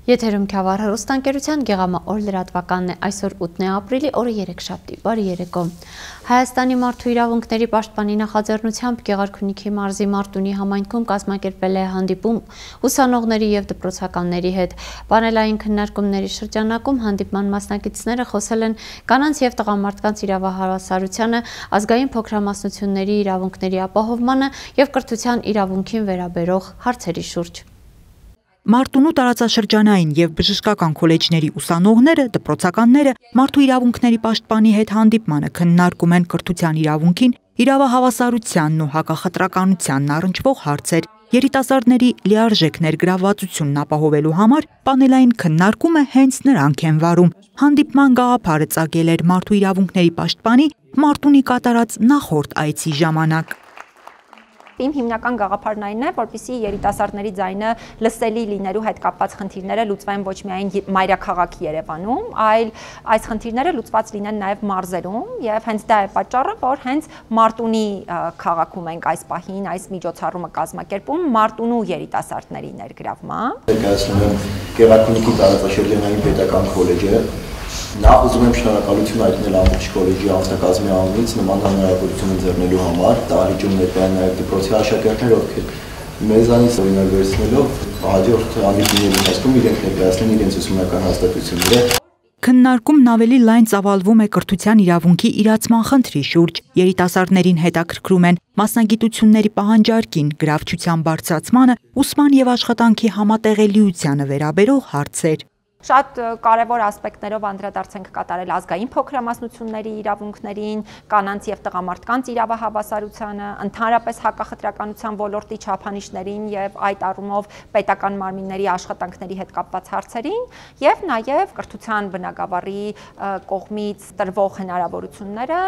Եթերում Քյավառ հեռուստաընկերության Գեղամա օր լրատվականն է, այսօր 8 ապրիլի, օրը երեքշաբթի, բարի երեկո։ Հայաստանի մարդու իրավունքների պաշտպանի նախաձեռնությամբ Գեղարքունիքի մարզի Մարտունի համայնքում կազմակերպվել է հանդիպում ուսանողների և դպրոցականների հետ։ Պանելային քննարկումների շրջանակում հանդիպման մասնակիցները խոսել են կանանց և տղամարդկանց իրավահավասարությանը, ազգային փոքրամասնությունների իրավունքների ապահովմանը և կրթության իրավունքին վերաբերող հարցերի շուրջ։ Մարտունու տարածաշրջանային և բժշկական քոլեջների ուսանողները, դպրոցականները մարդու իրավունքների պաշտպանի հետ հանդիպմանը քննարկում են կրթության իրավունքին, իրավահավասարությանն ու հակախտրականությանն առնչվող հարցեր։ Երիտասարդների լիարժեք ներգրավվածությունն ապահովելու համար պանելային քննարկումը հենց նրանք են վարում։ Հանդիպման գաղափարը ծագել էր մարդու իրավունքների պաշտպանի Մարտունի կատարած նախորդ այցի ժամանակ։ Իմ հիմնական գաղափարն այն է, որպեսզի երիտասարդների ձայնը լսելի լինելու հետ կապված խնդիրները լուծվեն ոչ միայն մայրաքաղաք Երևանում, այլ այս խնդիրները լուծված լինեն նաև մարզերում, եւ հենց դա է պատճառը, որ հենց Մարտունի քաղաքում ենք այս պահին այս միջոցառումը կազմակերպում Մարտունու երիտասարդների ներգրավմամբ։ Ներկայացնում եմ Գեղարքունիքի տարածաշրջանային պետական քոլեջը։ Նախ ուզում եմ շնորհակալություն հայտնել ամբողջ քոլեջի անձնակազմի անունից նման հնարավորություն ընձեռնելու համար։ Դահլիճում ներկայ նաև դպրոցի աշակերտներ, ովքեր մեզանից օրինակ վերցնելով հաջորդ հանդիպումների ընթացքում իրենք ներկայացնեն իրենց ուսումնական հաստատությունները։ Քննարկումն ավելի լայն ծավալվում է կրթության իրավունքի իրացման խնդրի շուրջ։ Երիտասարդներին հետաքրքրում են մասնագիտությունների պահանջարկին, գրավչության բարձրացմանը, ուսման և աշխատանքի համատեղելիությանը վերաբերող հարցեր։ Շատ կարևոր ասպեկտներով անդրադարձ ենք կատարել ազգային փոքրամասնությունների իրավունքներին, կանանց և տղամարդկանց իրավահավասարությանը, ընդհանրապես հակախտրականության ոլորտի չափանիշներին և այդ առումով պետական մարմինների աշխատանքների հետ կապված հարցերին, և նաև կրթության բնագավառի կողմից տրվող հնարավորությունները,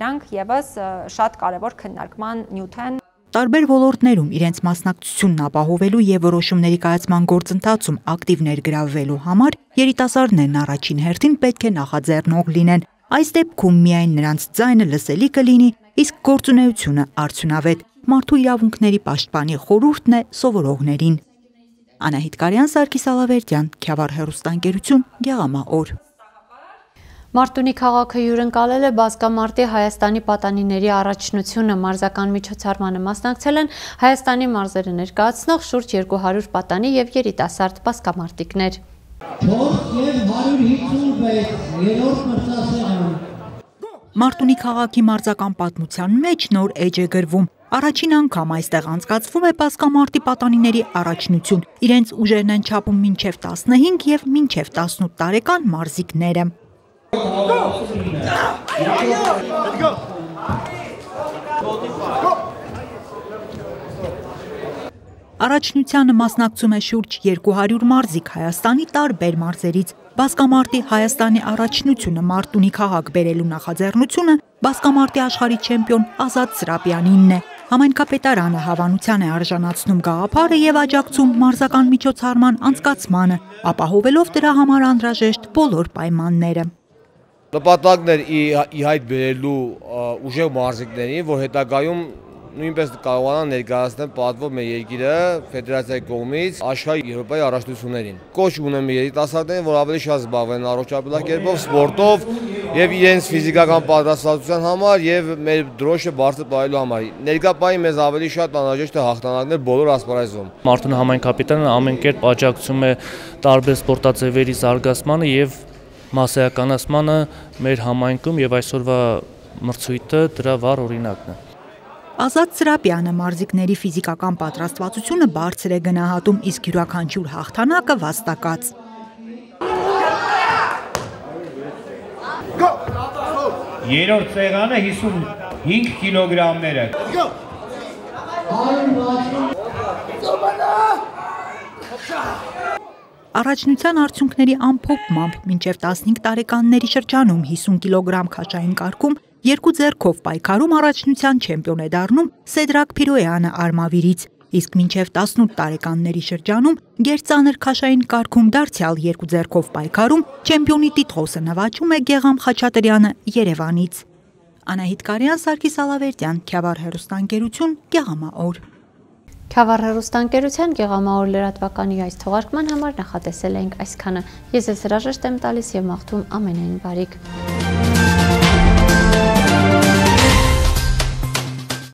դրանք ևս շատ կարևոր քննարկման նյութ են։ Տարբեր ոլորտներում իրենց մասնակցությունն ապահովելու և որոշումների կայացման գործընթացում ակտիվ ներգրավվելու համար երիտասարդներն առաջին հերթին պետք է նախաձեռնող լինեն։ Այս դեպքում միայն նրանց ձայնը լսելի կլինի, իսկ գործունեությունը արդյունավետ։ Մարդու իրավունքների պաշտպանի խորհուրդն է սովորողներին։ Անահիտ Կարյան, Սարգիս Ալավերդյան, Քյավառ հեռուստաընկերություն, Գեղամա օր։ Մարտունի քաղաքը հյուրընկալել է բազկամարտի Հայաստանի պատանիների առաջնությունը։ Մարզական միջոցառմանը մասնակցել են Հայաստանի մարզերը ներկայացնող շուրջ 200 պատանի և երիտասարդ բազկամարտիկներ։ 4 և 156 երրորդ մրցասեղան։ Մարտունի քաղաքի մարզական պատմության մեջ նոր էջ է գրվում։ Առաջին անգամ այստեղ անցկացվում է բազկամարտի պատանիների առաջնություն։ Իրենց ուժերն են չափում մինչև 15 և մինչև 18 տարեկան մարզիկները։ Առաջնությանը մասնակցում է շուրջ 200 մարզիկ Հայաստանի տարբեր մարզերից։ Բազկամարտի Հայաստանի առաջնությունը Մարտունի քաղաք բերելու նախաձեռնությունը բազկամարտի աշխարհի չեմպիոն Ազատ Սրապյանինն է։ Համայնքապետարանը հավանության է արժանացնում գաղափարը և աջակցում մարզական միջոցառման անցկացմանը, ապահովելով դրա համար անհրաժեշտ բոլոր պայմանները։ Նպատակն էր ի հայտ բերելու ուժեղ մարզիկներին, որ հետագայում նույնպես կարողանան ներկայացնել պատվով մեր երկիրը ֆեդերացիայի կողմից աշխարհի Եվրոպայի առաջնություններին։ Կոչ ունեմ երիտասարդներին, որ ավելի շատ զբաղվեն առողջապահությամբ, սպորտով եւ իրենց ֆիզիկական պատրաստվածության համար եւ մեր դրոշը բարձր պահելու համար։ Ներկա պահին մեզ ավելի շատ անհրաժեշտ է հաղթանակներ բոլոր ասպարեզում։ Մարտունի համայնքապետարանը ամեն կերպ աջակցում է տարբեր սպորտաձևերի զարգացմանը եւ մասսայականացմանը մեր համայնքում եւ այսօրվա մրցույթը դրա վառ օրինակն է։ Ազատ Սրապյանը մարզիկների ֆիզիկական պատրաստվածությունը բարձր է գնահատում, իսկ յուրաքանչյուր հաղթանակը վաստակած։ Երրորդ սեղանը 55 կիլոգրամները։ Առաջնության արդյունքների ամփոփմամբ մինչև 15 տարեկանների շրջանում 50 կիլոգրամ քաշային կարգում երկու ձեռքով պայքարում առաջնության չեմպիոն է դառնում Սեդրակ Փիրոյանը Արմավիրից, իսկ մինչև 18 տարեկանների շրջանում գերծանր քաշային կարգում դարձյալ երկու ձեռքով պայքարում չեմպիոնի տիտղոսը նվաճում է Գեղամ Խաչատրյանը Երևանից։ Անահիտ Կարյան, Սարգիս Ալավերդյան, Քյավառ հեռուստաընկերություն, Գեղամա օր։ Քյավառ հեռուստաընկերության գեղամահոր լրատվականի այս թողարկման համար նախատեսել էինք այսքանը։ Ես հրաժեշտ եմ տալիս եւ մաղթում ամենայն բարիք։